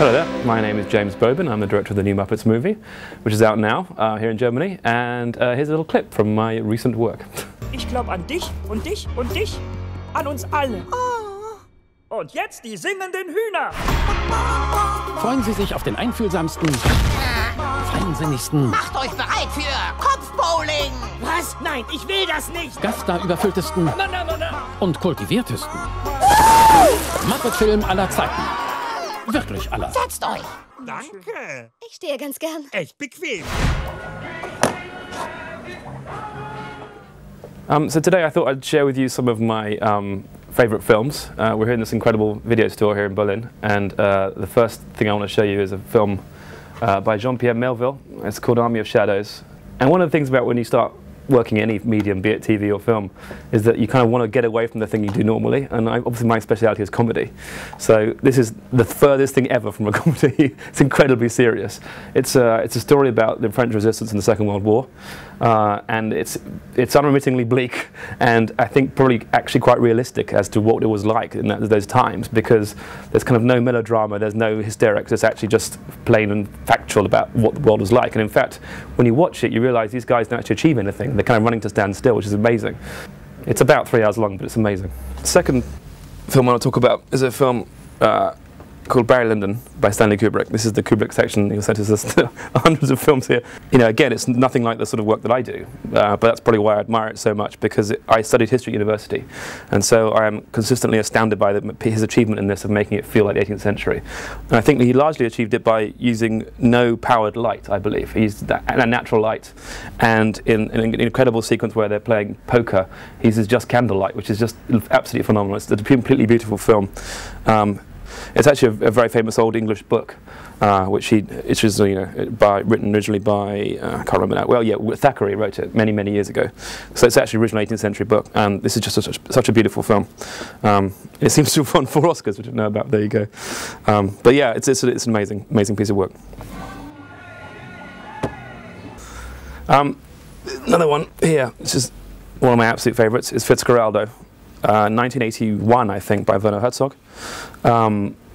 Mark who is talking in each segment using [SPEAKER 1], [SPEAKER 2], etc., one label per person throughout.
[SPEAKER 1] Hello there, my name is James Bobin. I'm the director of the new Muppets movie, which is out now here in Germany. And here's a little clip from my recent work.
[SPEAKER 2] Ich glaube an dich und dich und dich, an uns alle. Und jetzt die singenden Hühner.
[SPEAKER 3] Freuen Sie sich auf den einfühlsamsten, feinsinnigsten,
[SPEAKER 4] Macht euch bereit für Kopfbowling!
[SPEAKER 2] Was? Nein, ich will das nicht.
[SPEAKER 3] gaststar-überfülltesten
[SPEAKER 2] Na, na, na, na.
[SPEAKER 3] und kultiviertesten Muppet-Film aller Zeiten. Wirklich aller.
[SPEAKER 4] Setzt euch!
[SPEAKER 2] Danke.
[SPEAKER 5] Ich stehe ganz gern.
[SPEAKER 2] Echt bequem.
[SPEAKER 1] So today I thought I'd share with you some of my favourite films. We're here in this incredible video store here in Berlin, and the first thing I want to show you is a film by Jean-Pierre Melville. It's called Army of Shadows. And one of the things about when you start working in any medium, be it TV or film, is that you kind of want to get away from the thing you do normally, and obviously my speciality is comedy. So this is the furthest thing ever from a comedy. It's incredibly serious. It's a story about the French resistance in the Second World War, and it's unremittingly bleak, and I think probably actually quite realistic as to what it was like in those times, because there's kind of no melodrama, there's no hysterics, it's actually just plain and factual about what the world was like. And in fact, when you watch it, you realise these guys don't actually achieve anything. They're kind of running to stand still, which is amazing. It's about 3 hours long, but it's amazing. The second film I want to talk about is a film called Barry Lyndon by Stanley Kubrick. This is the Kubrick section. You'll notice there's hundreds of films here. You know, again, it's nothing like the sort of work that I do, but that's probably why I admire it so much, because I studied history at university, and so I am consistently astounded by his achievement in this of making it feel like the 18th century. And I think that he largely achieved it by using no powered light, I believe. He used a natural light, and in an incredible sequence where they're playing poker, he uses just candlelight, which is just absolutely phenomenal. It's a completely beautiful film. It's actually a very famous old English book, which was written originally by I can't remember now. Well, yeah, Thackeray wrote it many, many years ago. So it's actually an original 18th century book, and this is just such a beautiful film. It seems to have won 4 Oscars, which I didn't know about. There you go. But yeah, it's an amazing piece of work. Another one here, which is one of my absolute favourites, is Fitzcarraldo. 1981, I think, by Werner Herzog.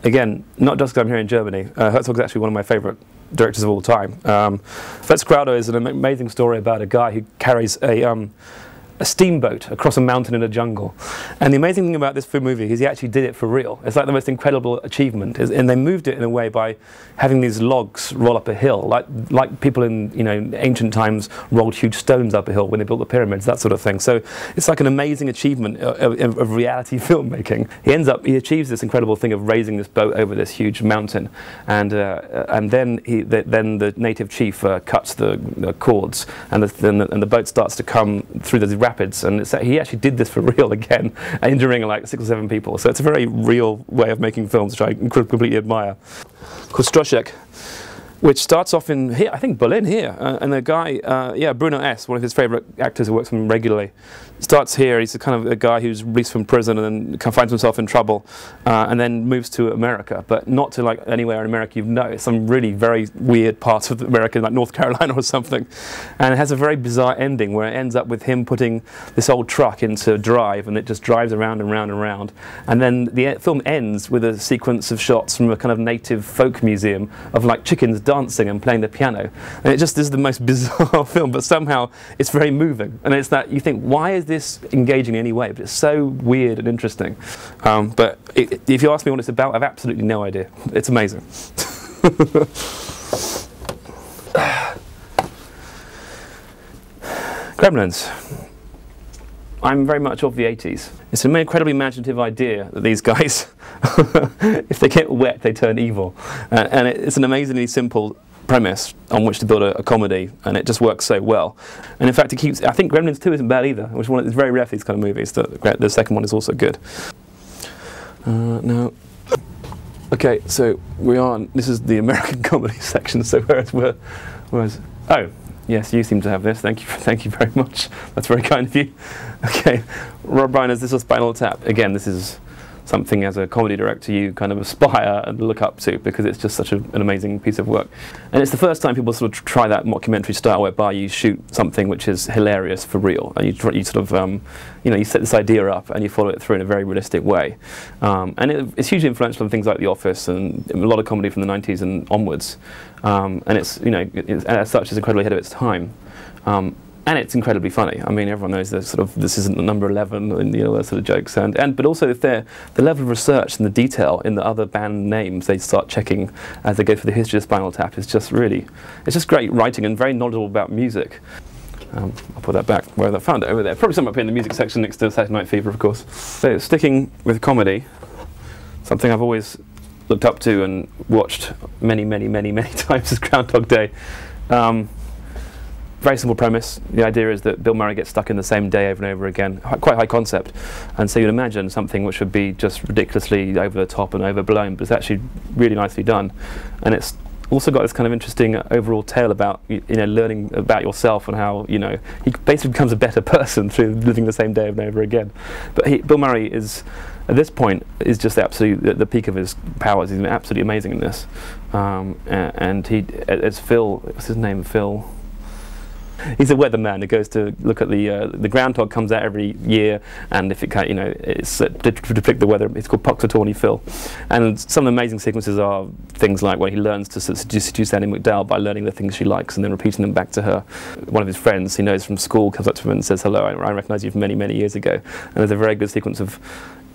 [SPEAKER 1] Again, not just because I'm here in Germany. Herzog's actually one of my favourite directors of all time. Fitzcarraldo is an amazing story about a guy who carries a steamboat across a mountain in a jungle. And the amazing thing about this movie is he actually did it for real. It's like the most incredible achievement. And they moved it in a way by having these logs roll up a hill, like people in ancient times rolled huge stones up a hill when they built the pyramids, that sort of thing. So it's like an amazing achievement of reality filmmaking. He achieves this incredible thing of raising this boat over this huge mountain, and then the native chief cuts the cords, and the boat starts to come through the rapids, and he actually did this for real again, injuring like 6 or 7 people. So it's a very real way of making films, which I completely admire. Called Groundhog, which starts off in here, I think Berlin here, and the guy, Bruno S., one of his favourite actors who works with him regularly, starts here. He's kind of a guy who's released from prison and then kind of finds himself in trouble, and then moves to America, but not to like anywhere in America you've known. It's some really very weird parts of America, like North Carolina or something, and it has a very bizarre ending where it ends up with him putting this old truck into drive, and it just drives around and round and round, and then the film ends with a sequence of shots from a kind of native folk museum of like chickens dancing and playing the piano, and it just is the most bizarre film, but somehow it's very moving, and it's that you think, why is this engaging in any way? But it's so weird and interesting. But if you ask me what it's about, I've absolutely no idea. It's amazing. Gremlins. I'm very much of the 80s. It's an incredibly imaginative idea that these guys, if they get wet, they turn evil. And it's an amazingly simple premise on which to build a comedy, and it just works so well. And in fact, I think Gremlins 2 isn't bad either, which it's very rare for these kind of movies. The second one is also good. Now, okay, so this is the American comedy section, so whereas, oh, yes, you seem to have this. Thank you very much. That's very kind of you. Okay, Rob Reiner's This Was Spinal Tap. Again, this is something as a comedy director you kind of aspire and look up to, because it's just such an amazing piece of work. And it's the first time people sort of try that mockumentary style, whereby you shoot something which is hilarious for real, and you sort of you know, you set this idea up and you follow it through in a very realistic way. And it's hugely influential on things like The Office and a lot of comedy from the 90s and onwards. And it's, you know, as such, it's incredibly ahead of its time. And it's incredibly funny. I mean, everyone knows that sort of this isn't the number 11 and, you know, those sort of jokes. But also the level of research and the detail in the other band names they start checking as they go through the history of Spinal Tap is just really, it's just great writing and very knowledgeable about music. I'll put that back where I found it, over there. Probably somewhere up here in the music section next to Saturday Night Fever, of course. So sticking with comedy, something I've always looked up to and watched many times is Groundhog Day. Very simple premise. The idea is that Bill Murray gets stuck in the same day over and over again. Quite high concept. And so you'd imagine something which would be just ridiculously over the top and overblown, but it's actually really nicely done. And it's also got this kind of interesting overall tale about, you know, learning about yourself and how, you know, he basically becomes a better person through living the same day over and over again. But Bill Murray is, at this point, is just the peak of his powers. He's absolutely amazing in this. And he, as Phil, what's his name, Phil? He's a weatherman who goes to look at the groundhog comes out every year, and if it can, you know, it's to predict the weather. It's called Puxatawny Phil, and some of the amazing sequences are things like when he learns to seduce Annie McDowell by learning the things she likes and then repeating them back to her. One of his friends he knows from school comes up to him and says, "Hello, I recognise you from many years ago." And there's a very good sequence of,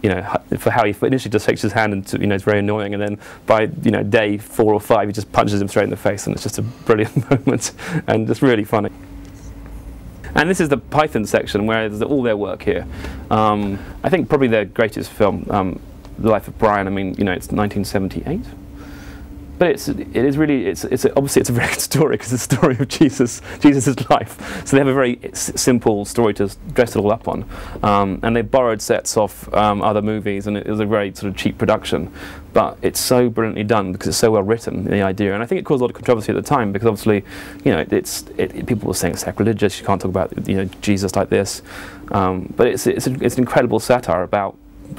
[SPEAKER 1] you know, for how he initially just shakes his hand and, you know, it's very annoying, and then by, you know, day 4 or 5 he just punches him straight in the face, and it's just a brilliant moment and just really funny. And this is the Python section where there's all their work here. I think probably their greatest film, The Life of Brian. I mean, you know, it's 1978. But it is really, obviously it's a very good story, because it's the story of Jesus' life. So they have a very simple story to dress it all up on. And they borrowed sets off other movies, and it was a very sort of cheap production. But it's so brilliantly done because it's so well written, the idea. And I think it caused a lot of controversy at the time, because obviously, you know, people were saying it's sacrilegious, you can't talk about, you know, Jesus like this. But it's an incredible satire about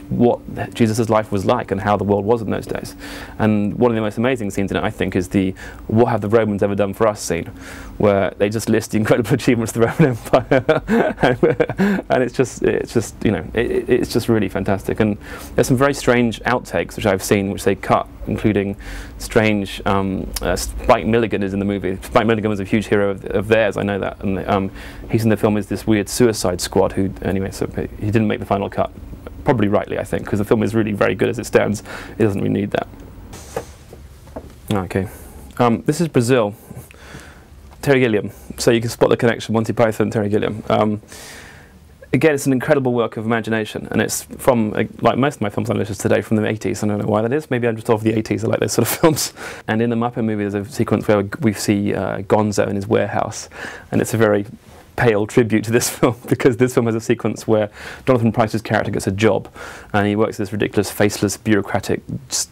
[SPEAKER 1] what Jesus' life was like and how the world was in those days. And one of the most amazing scenes in it, I think, is the "What have the Romans ever done for us" scene, where they just list the incredible achievements of the Roman Empire. And it's just, you know, it's just really fantastic. And there's some very strange outtakes which I've seen, which they cut, including strange, Spike Milligan is in the movie. Spike Milligan was a huge hero of theirs, I know that. And he's in the film as this weird Suicide Squad who, anyway, so he didn't make the final cut. Probably rightly, I think, because the film is really very good as it stands. It doesn't really need that. Okay. This is Brazil. Terry Gilliam. So you can spot the connection, Monty Python, Terry Gilliam. Again, it's an incredible work of imagination, and it's from, like most of my films on the list today, from the 80s. I don't know why that is. Maybe I'm just off the 80s. I like those sort of films. And in the Muppet movie, there's a sequence where we see Gonzo in his warehouse, and it's a very pale tribute to this film, because this film has a sequence where Jonathan Pryce's character gets a job, and he works at this ridiculous, faceless, bureaucratic,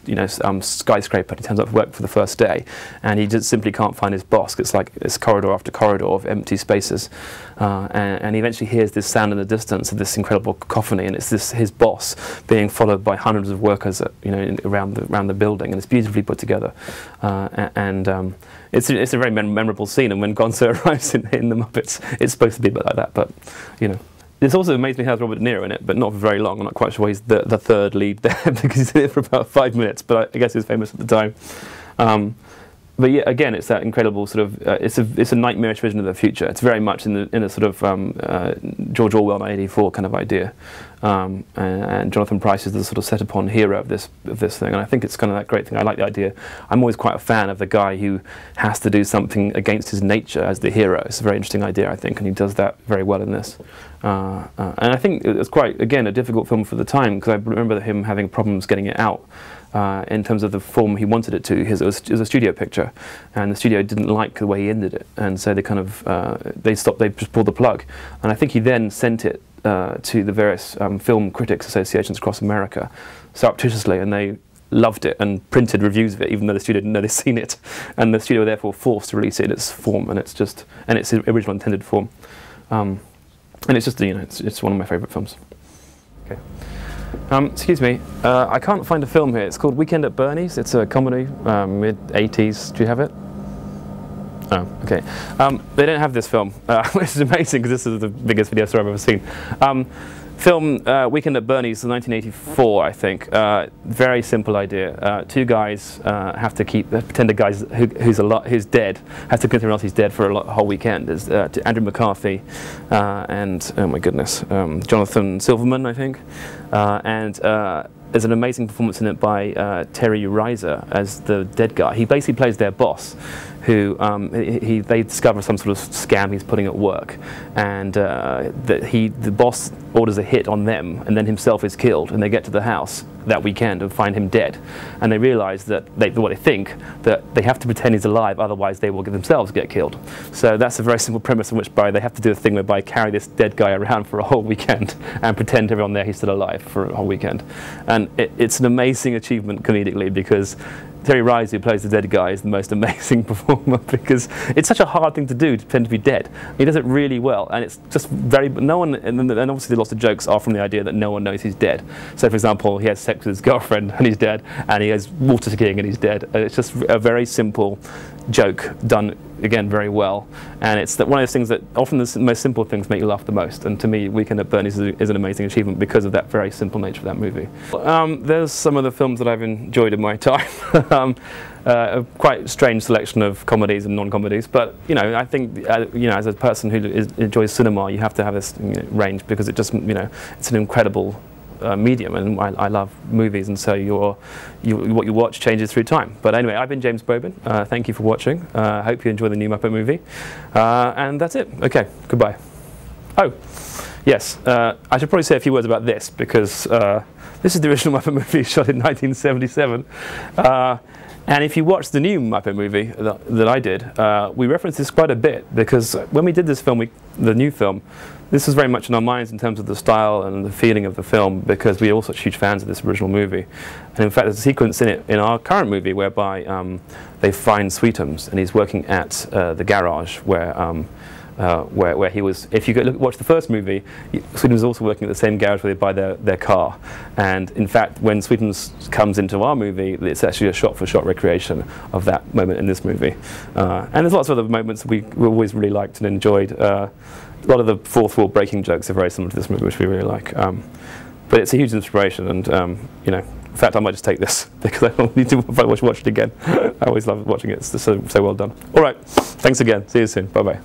[SPEAKER 1] you know, skyscraper. He turns up to work for the first day, and he just simply can't find his boss. It's like this corridor after corridor of empty spaces, and he eventually hears this sound in the distance of this incredible cacophony, and it's his boss being followed by hundreds of workers, you know, around the building, and it's beautifully put together, it's a very memorable scene. And when Gonzo arrives in the Muppets, it's supposed to be a bit like that, but, you know. It's also amazingly has Robert De Niro in it, but not for very long. I'm not quite sure why he's the third lead there, because he's in it for about 5 minutes, but I guess he was famous at the time. But yeah, again, it's that incredible sort of, it's a nightmarish vision of the future. It's very much in a sort of George Orwell 1984 kind of idea. And Jonathan Pryce is the sort of set upon hero of this thing, and I think it's kind of that great thing. I like the idea. I'm always quite a fan of the guy who has to do something against his nature as the hero. It's a very interesting idea, I think, and he does that very well in this. And I think it was quite, again, a difficult film for the time, because I remember him having problems getting it out. In terms of the form he wanted it to. It was a studio picture, and the studio didn't like the way he ended it, and so they kind of they just pulled the plug. And I think he then sent it to the various film critics associations across America surreptitiously, and they loved it and printed reviews of it, even though the studio didn't know they'd seen it, and the studio were therefore forced to release it in its form, and its original intended form. And it's just, you know, it's one of my favourite films. Okay. Excuse me, I can't find a film here. It's called Weekend at Bernie's. It's a comedy, mid-80s. Do you have it? Oh, okay. They don't have this film, which is amazing because this is the biggest video store I've ever seen. Film Weekend at Bernie's, 1984, I think. Very simple idea. Two guys have to pretend a guy who's dead, has to convince everyone else he's dead for a whole weekend. There's Andrew McCarthy and, oh my goodness, Jonathan Silverman, I think. There's an amazing performance in it by Terry Reiser as the dead guy. He basically plays their boss, who they discover some sort of scam he's putting at work, and the boss orders a hit on them, and then himself is killed, and they get to the house that weekend and find him dead, and they realize that they think that they have to pretend he's alive, otherwise they will themselves get killed. So that's a very simple premise in which they have to do a thing whereby carry this dead guy around for a whole weekend and pretend to everyone there he's still alive for a whole weekend. And it's an amazing achievement comedically, because Terry Reiser, who plays the dead guy, is the most amazing performer, because it's such a hard thing to do, to pretend to be dead. He does it really well, and it's just and obviously lots of jokes are from the idea that no one knows he's dead. So for example, he has sex with his girlfriend and he's dead, and he has water skiing and he's dead. And it's just a very simple joke done, again, very well. And it's one of those things that often the most simple things make you laugh the most. And to me, Weekend at Bernie's is an amazing achievement because of that very simple nature of that movie. There's some of the films that I've enjoyed in my time. A quite strange selection of comedies and non-comedies, but I think as a person who enjoys cinema, you have to have this range, because it just it's an incredible medium, and I love movies, and so what you watch changes through time. But anyway, I've been James Bobin. Thank you for watching. I hope you enjoy the new Muppet movie, and that's it. Okay, goodbye. Oh, yes, I should probably say a few words about this, because this is the original Muppet movie shot in 1977. And if you watch the new Muppet movie that I did, we reference this quite a bit, because when we did this film, the new film, this was very much in our minds in terms of the style and the feeling of the film, because we are all such huge fans of this original movie. And in fact, there's a sequence in it, in our current movie, whereby they find Sweetums, and he's working at the garage where he was. If you watch the first movie, Sweetums was also working at the same garage where they buy their car. And in fact, when Sweetums comes into our movie, it's actually a shot-for-shot recreation of that moment in this movie. And there's lots of other moments we always really liked and enjoyed. A lot of the fourth wall breaking jokes are very similar to this movie, which we really like. But it's a huge inspiration, and in fact, I might just take this because I don't need to watch it again. I always love watching it. It's so well done. All right, thanks again. See you soon. Bye bye.